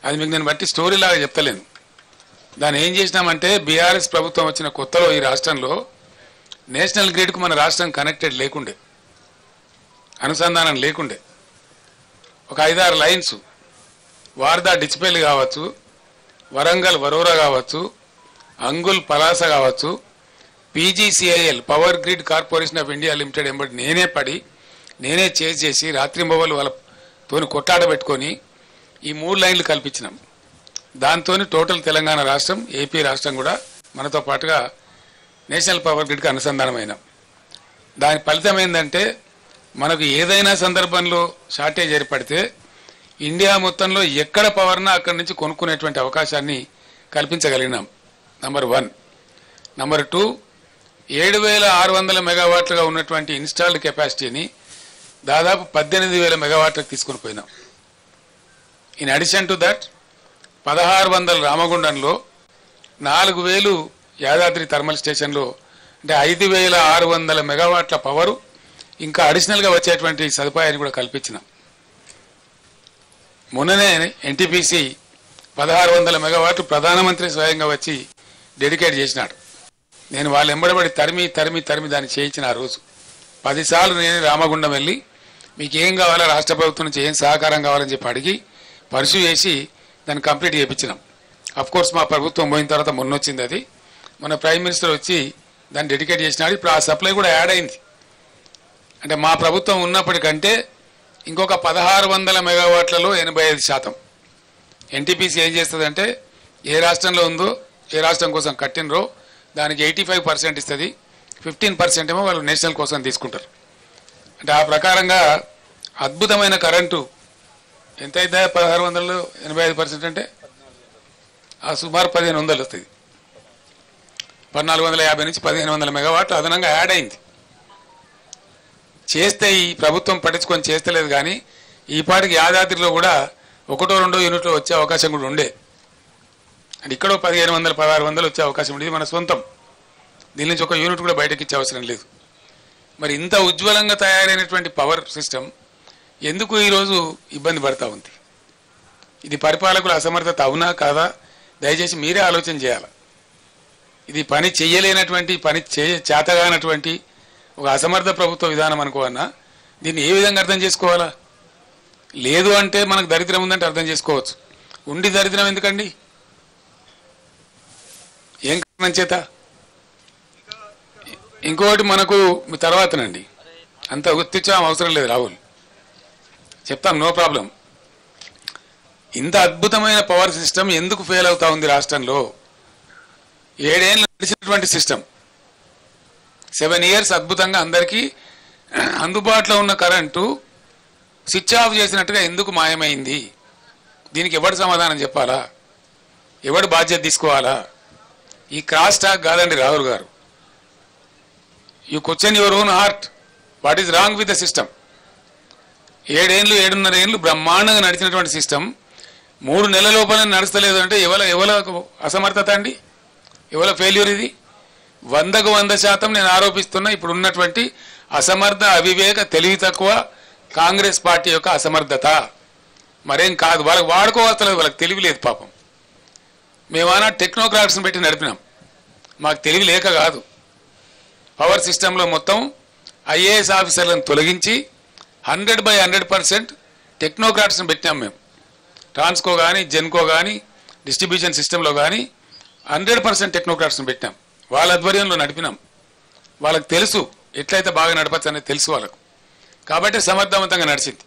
అది మీకు నేను బట్టి స్టోరీ లాగా చెప్తలేను. దాన్ని ఏం చేసినామంటే బీఆర్ఎస్ ప్రభుత్వం వచ్చిన కొత్తలో ఈ రాష్ట్రంలో నేషనల్ గ్రిడ్కు మన రాష్ట్రం కనెక్టెడ్ లేకుండే, అనుసంధానం లేకుండే. ఒక 5-6 లైన్స్ వార్దా డిచ్పల్లి కావచ్చు, వరంగల్ వరోరా కావచ్చు, అంగుల్ పలాస కావచ్చు, PGCIL power grid corporation of India limited ఎంబడి నేనే చేసి రాత్రింబవళ్ళు వాళ్ళతోని కొట్లాట పెట్టుకొని ఈ 3 లైన్లు కల్పించినాం. దాంతో టోటల్ తెలంగాణ రాష్ట్రం, ఏపీ రాష్ట్రం కూడా మనతో పాటుగా నేషనల్ పవర్ గ్రిడ్కి అనుసంధానమైనాం. దాని ఫలితం ఏంటంటే మనకు ఏదైనా సందర్భంలో షార్టేజ్ ఏర్పడితే ఇండియా మొత్తంలో ఎక్కడ పవర్నా అక్కడి నుంచి కొనుక్కునేటువంటి అవకాశాన్ని కల్పించగలిగినాం. నంబర్ 1. నంబర్ 2, 7,600 మెగావాట్లుగా ఉన్నటువంటి ఇన్స్టాల్డ్ కెపాసిటీని దాదాపు 18,000 మెగావాట్లకు తీసుకుని పోయినాం. In addition to that 1,600 రామగుండంలో, 4,000 Yadadri thermal స్టేషన్లో, అంటే 5,600 మెగావాట్ల పవరు ఇంకా అడిషనల్గా వచ్చేటువంటి సదుపాయాన్ని కూడా కల్పించినాం. మొన్ననే ఎన్టీపీసీ 1,600 మెగావాట్లు ప్రధానమంత్రి స్వయంగా వచ్చి డెడికేట్ చేసినాడు. నేను వాళ్ళు ఎంబడబడి తరిమి దాన్ని చేయించిన ఆ రోజు 10 సార్లు నేను రామగుండం వెళ్ళి మీకు ఏం కావాలో రాష్ట్ర ప్రభుత్వం నుంచి ఏం సహకారం కావాలని చెప్పి అడిగి పర్సూ చేసి దాన్ని కంప్లీట్ చేయించినాం. అఫ్కోర్స్ మా ప్రభుత్వం పోయిన తర్వాత మొన్న వచ్చింది అది. మన ప్రైమ్ మినిస్టర్ వచ్చి దాన్ని డెడికేట్ చేసినాడు. ఇప్పుడు ఆ సప్లై కూడా యాడ్ అయింది. అంటే మా ప్రభుత్వం ఉన్నప్పటికంటే ఇంకొక 1,600 మెగావాట్లలో 85%. ఎన్టీపీసీ ఏం చేస్తుందంటే ఏ రాష్ట్రంలో ఉందో, ఏ రాష్ట్రం కోసం కట్టినరో దానికి 85% ఇస్తుంది, 15% ఏమో వాళ్ళు నేషనల్ కోసం తీసుకుంటారు. అంటే ఆ ప్రకారంగా అద్భుతమైన కరెంటు ఎంత అయితే 1,600లో 85% అంటే ఆ సుమారు 1,500 వస్తుంది. 1,450 నుంచి 1,500 మెగావాట్లు అదనంగా యాడ్ అయింది. చేస్తే ఈ ప్రభుత్వం పట్టించుకొని చేస్తలేదు. కానీ ఈ పాటికి యాదాద్రిలో కూడా 1-2 యూనిట్లు వచ్చే అవకాశం కూడా ఉండే. అంటే ఇక్కడ 1,500, 1,600 వచ్చే అవకాశం ఉండేది. మన సొంతం. దీని నుంచి ఒక యూనిట్ కూడా బయటకి ఇచ్చే అవసరం లేదు. మరి ఇంత ఉజ్వలంగా తయారైనటువంటి పవర్ సిస్టమ్ ఎందుకు ఈరోజు ఇబ్బంది పడతా ఉంది? ఇది పరిపాలకుల అసమర్థత అవునా కాదా? దయచేసి మీరే ఆలోచన చేయాలి. ఇది పని చెయ్యలేనటువంటి, చేతగానటువంటి ఒక అసమర్థ ప్రభుత్వ విధానం అనుకోవన్నా దీన్ని ఏ విధంగా అర్థం చేసుకోవాలా? లేదు అంటే మనకు దరిద్రం ఉందంటే అర్థం చేసుకోవచ్చు. ఉండి దరిద్రం ఎందుకండి? ఏం కారణం చేత? ఇంకోటి మనకు తర్వాతనండి, అంత గుర్తించడం అవసరం లేదు రాహుల్, చెప్తాం, నో ప్రాబ్లం. ఇంత అద్భుతమైన పవర్ సిస్టమ్ ఎందుకు ఫెయిల్ అవుతా ఉంది రాష్ట్రంలో? 7 ఏళ్ళు నడిచినటువంటి సిస్టమ్, 7 ఇయర్స్ అద్భుతంగా అందరికీ అందుబాటులో ఉన్న కరెంటు స్విచ్ ఆఫ్ చేసినట్టుగా ఎందుకు మాయమైంది? దీనికి ఎవడు సమాధానం చెప్పాలా? ఎవడు బాధ్యత తీసుకోవాలా? ఈ క్రాస్ టాక్ కాదండి రాహుల్ గారు. You question your own heart. What is wrong with the system? 7 ఏళ్ళు 7.5 ఏళ్ళు బ్రహ్మాండంగా నడిచినటువంటి సిస్టమ్ 3 నెలల లోపల నడుస్తలేదు అంటే ఎవల అసమర్థత అండి? ఎవల ఫెయిల్యూర్ ఇది? 100కు 100% నేను ఆరోపిస్తున్నా ఇప్పుడు ఉన్నటువంటి అసమర్థ, అవివేక, తెలివి తక్కువ కాంగ్రెస్ పార్టీ యొక్క అసమర్థత. మరేం కాదు. వాళ్ళకి వాడుకోవస్తలేదు, వాళ్ళకి తెలివి లేదు పాపం. మేమన్నా టెక్నోక్రాట్స్ని పెట్టి నడిపినాం, మాకు తెలివి లేక కాదు. పవర్ సిస్టంలో మొత్తం ఐఏఎస్ ఆఫీసర్లను తొలగించి 100% టెక్నోక్రాట్స్ని పెట్టినాం మేము. ట్రాన్స్కో కానీ, జెన్కో కానీ, డిస్ట్రిబ్యూషన్ సిస్టంలో కానీ 100% టెక్నోక్రాట్స్ని పెట్టినాం. వాళ్ళ ఆధ్వర్యంలో నడిపినాం. వాళ్ళకి తెలుసు ఎట్లయితే బాగా నడపచ్చు అనేది తెలుసు వాళ్ళకు. కాబట్టి సమర్థవంతంగా నడిచింది.